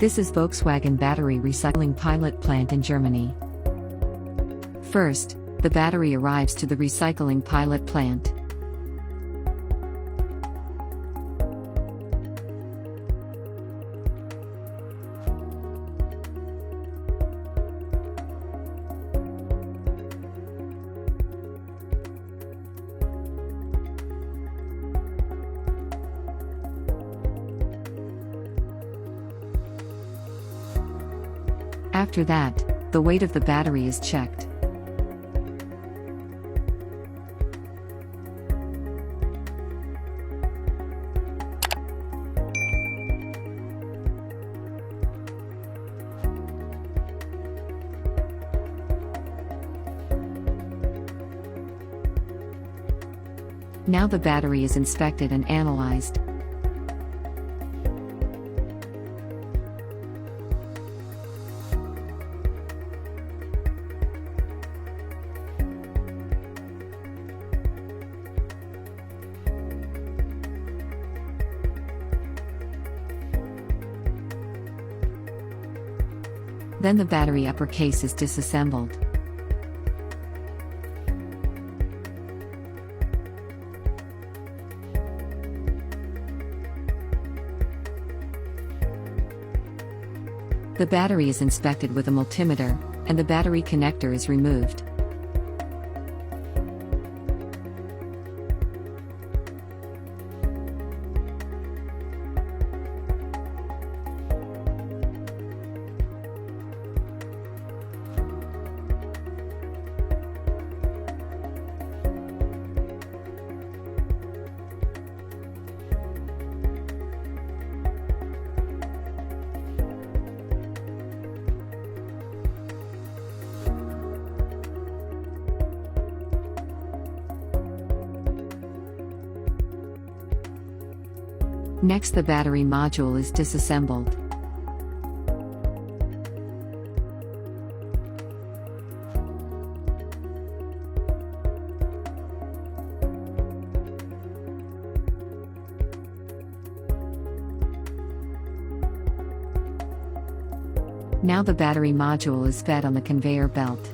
This is Volkswagen battery recycling pilot plant in Germany. First, the battery arrives to the recycling pilot plant. After that, the weight of the battery is checked. Now the battery is inspected and analyzed. Then the battery upper case is disassembled. The battery is inspected with a multimeter, and the battery connector is removed. Next, the battery module is disassembled. Now the battery module is fed on the conveyor belt.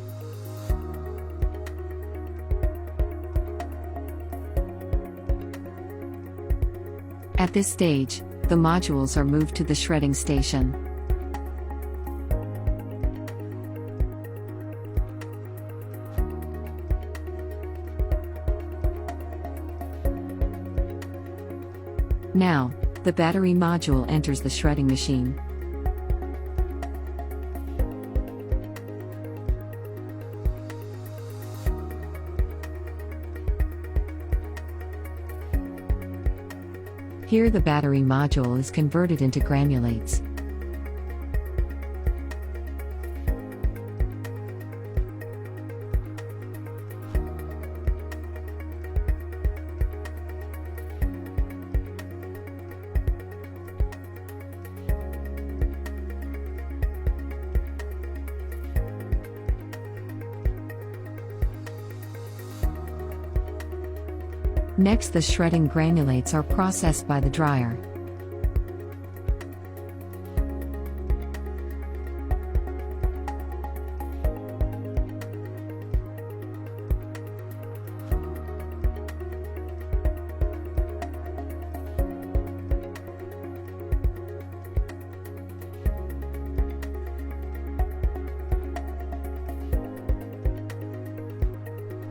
At this stage, the modules are moved to the shredding station. Now, the battery module enters the shredding machine. Here the battery module is converted into granulates. Next, the shredding granulates are processed by the dryer.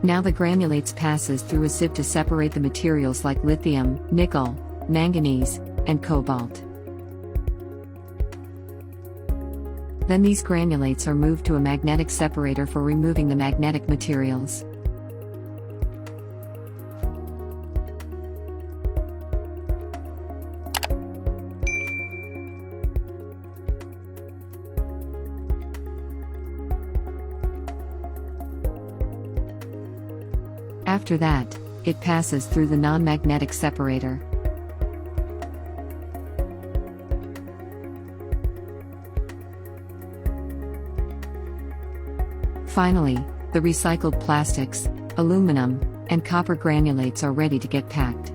Now the granulates passes through a sieve to separate the materials like lithium, nickel, manganese, and cobalt. Then these granulates are moved to a magnetic separator for removing the magnetic materials. After that, it passes through the non-magnetic separator. Finally, the recycled plastics, aluminum, and copper granulates are ready to get packed.